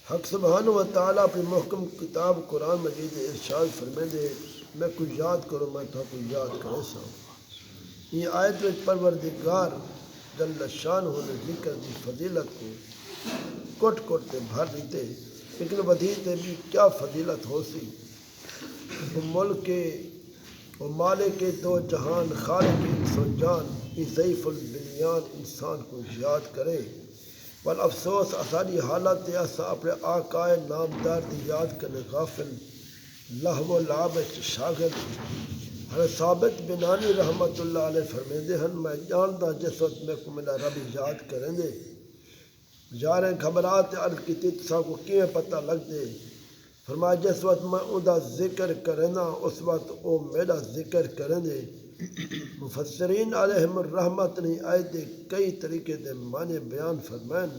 حق سبحانہ و تعالیٰ اپنی محکم کتاب قرآن مجید ارشاد فرمیندے میں کچھ یاد کروں میں تو کو یاد کرے سا یہ آیت وچ پروردگار جل شان ہونے ذکر دی فضیلت کو کٹ کٹ تے بھر دیتے لیکن ودیتے بھی کیا فضیلت ہو سی وہ ملک کے وہ مالک کے دو جہان خالق انس و جان یہ ضعیف البنیان انسان کو یاد کرے بل افسوس اساری حالت ایسا اپنے آقائے نامدار دی یاد کرنے غافل لہو و لعب شاگرد حضرت ثابت بنانی رحمت اللہ علیہ فرمیندے ہیں میں جانتا جس وقت میں کو میرا رب یاد کریں دے جاریں گھبرات عرض کی تیتسا کو کیوں پتہ لگ دے فرمایا جس وقت میں ادا ذکر کرنا اس وقت او میرا ذکر کریں دے مفسرین علیہم الرحمت نے آیت دے کئی طریقے دے معنی بیان فرمائن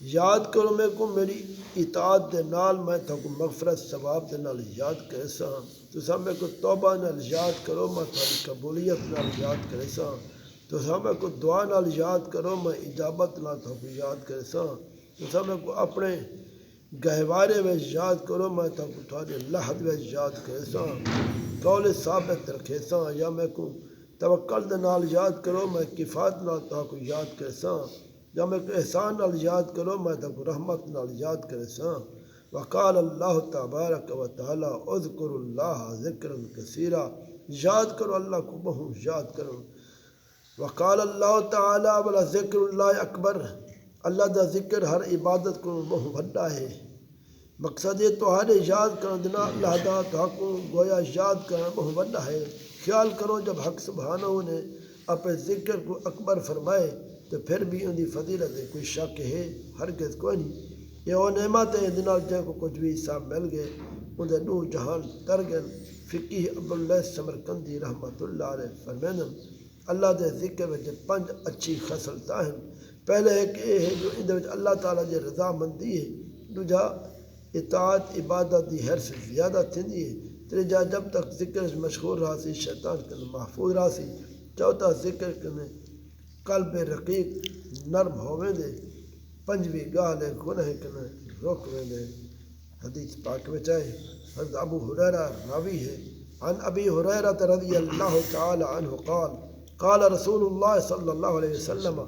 یاد کرو میں کو میری اطاعت دے نال میں تو کو مغفرت ثواب دے نال یاد کرے سا تو سا میں کو توبہ نال یاد کرو میں تھوڑی قبولیت نال یاد کرے سا تو سا میں کو دعا نال یاد کرو میں اجابت نال تو کو یاد کرے سا تو سا میں کو اپنے گہوارے میں یاد کرو میں تو کو تھوڑے لحظ میں یاد کرے سا قول ثابت رکھے سا یا میں کو توکل دے نال یاد کرو میں کفایت نال تو کو یاد کرے سا یا میں کو احسان نال یاد کرو میں تو کو رحمت نال یاد کرے سا وقال اللہ تبارک و تعالی اذکر اللہ ذکرا کثیرا یاد کرو اللہ کو بہت یاد کرو وقال اللہ تعالی ولا ذکر اللہ اکبر اللہ دا ذکر ہر عبادت کو بہت بڑا ہے مقصد یہ تو ہر یاد کرنا دینا اللہ دا تو حق گویا یاد کرنا بہت بڑا ہے خیال کرو جب حق سبحانہ نے اپنے ذکر کو اکبر فرمائے تو پھر بھی ان دی فضیلت ہے کوئی شک ہے ہرگز کوئی نہیں یہ وہ نعمت ہے دنال جن کو کچھ بھی حساب مل گئے ان دے نو جہان تر گئے فقی عبداللہ سمرقندی رحمت اللہ علیہ فرمینن اللہ دے ذکر میں جب 5 اچھی خصلتاں ہیں پہلے ہے کہ یہ ہے جو ان دے اللہ تعالیٰ جے رضا مندی ہے دوجا اطاعت عبادت دی حرص زیادہ تھندی ہے تیجا جب تک ذکر مشغول رہا سی شیطان کے محفوظ رہا سی چوتھا ذکر کرنے قلب رقیق نرم ہوئے دے پنجویں گالے گناہ کرنے روک دے حدیث پاک میں چاہے حضرت ابو ہریرہ راوی ہے عن ابی ہریرہ رضی اللہ تعالی عنہ قال رسول اللہ صلی اللہ علیہ وسلم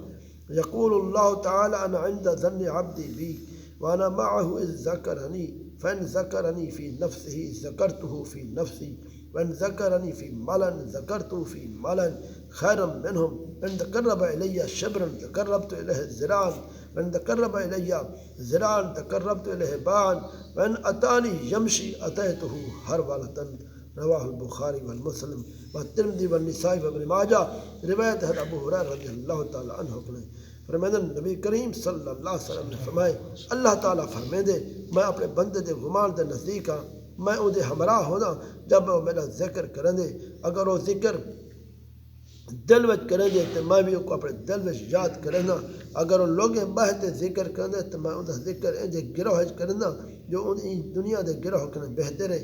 یقول اللہ تعالی انا عند ظن عبدی بی وانا معه اذ ذکرنی فان ذکرنی فی نفسه ذکرته فی نفسی وان ذکرنی فی ملن ذکرته فی ملن خیرا منهم ان تقرب الی شبرا تقربت الیہ ذراعا وان تقرب الی ذراعا تقربت الیہ باعا وان اتانی یمشی اتیته ہرولۃ رواہ البخاری والمسلم والترمذی والنسائی وابن ماجہ روایت ہے ابو ہریرہ رضی اللہ تعالی عنہ نے فرمائے نبی کریم صلی اللہ علیہ وسلم نے فرمائے اللہ تعالیٰ فرمائے دے میں اپنے بندے دے غمان دے نزدیک ہاں میں ان دے ہمراہ ہونا جب وہ میرا ذکر کریں دے اگر وہ ذکر دل وچ کریں دے تو میں بھی ان کو اپنے دل وچ یاد کرنا اگر وہ لوگیں بہتے ذکر کریں دے تو میں ان دا ذکر ان دے گروہ کرنا جو ان دنیا دے گروہ کرنا بہتر ہے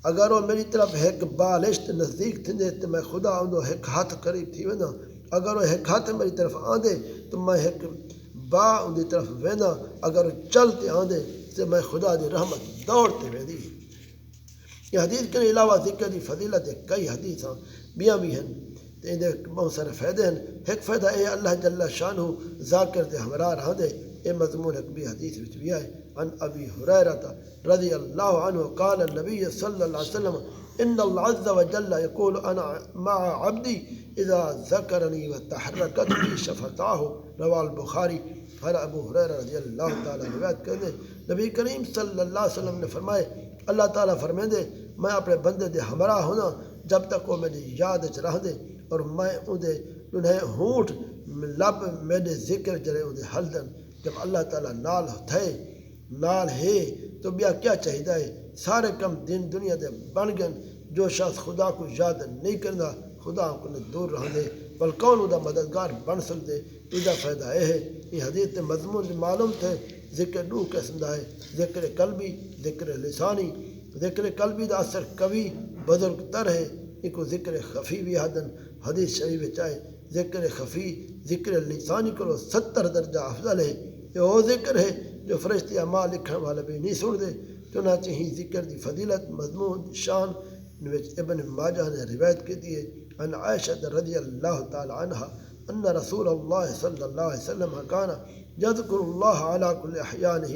اگر وہ میری طرف ایک بالشت نزدیک تھے تو میں خدا ان کو ایک ہاتھ قریب تھی وینا اگر وہ ایک ہاتھ میری طرف آندے تو میں ایک با ان کی طرف وینا اگر وہ چلتے آندے تو میں خدا دی رحمت دوڑتے ویندی یہ حدیث کے علاوہ ذکر دی فضیلت ہے کئی حدیث بیاں بھی ہیں تو ان بہت سارے فائدے ہیں ایک فائدہ اے اللہ جل شانہ ذاکر دے ہمراہ رہاں دے اے مضمون ایک بھی حدیث وچ بھی ہے عن ابی ہریرہ رضی اللہ عنہ قال النبی صلی اللہ علیہ وسلم ان اللہ عز وجل یقول انا مع عبدی اذا ذکرنی وتحرکت بی شفتاہ رواہ البخاری ہر ابو ہریرہ رضی اللہ تعالیٰ روایت کرنے نبی کریم صلی اللہ علیہ وسلم نے فرمائے اللہ تعالیٰ فرمائے دے میں اپنے بندے دے ہمراہ ہونا جب تک وہ میری یاد چ رہ دے اور میں انہیں ہونٹ لب میرے ذکر جڑے انہیں ہلدن جب اللہ تعالیٰ نال تھے نال ہے تو بیا کیا چاہیے ہے سارے کم دن دنیا دے بن گئے جو شخص خدا کو یاد نہیں کرنا خدا کو دور رہ دے بل کون ادا مددگار بن سکتے ادا فائدہ یہ ہے یہ حدیث مضمون معلوم تھے ذکر دو قسم دا ہے ذکر قلبی ذکر لسانی ذکر قلبی دا اثر قوی بزرگ تر ہے ایک کو ذکر خفی بھی حدن حدیث شریف چاہے ذکر خفی ذکر لسانی کرو 70 درجہ افضل ہے یہ وہ ذکر ہے جو فرشتے اعمال لکھن والا بھی نہیں سن دے چنانچہ ہی ذکر دی فضیلت مضمون شان ابن ماجہ نے روایت کی دی ہے عن عائشہ رضی اللہ تعالی عنہ ان رسول اللہ صلی اللہ علیہ وسلم کانا یذکر اللہ علی کل احیانہ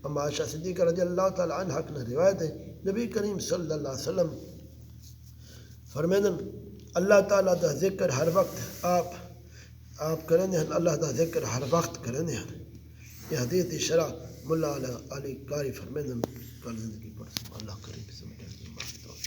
اما عائشہ صدیقہ رضی اللہ تعالی عنہ نے روایت ہے نبی کریم صلی اللہ علیہ وسلم فرمیدن اللہ تعالیٰ دا ذکر ہر وقت آپ کریں ہیں اللہ دا ذکر ہر وقت کریں ہیں یہ حدیث شرح ملا علی قاری فرمیدن کل زندگی پر اللہ کریں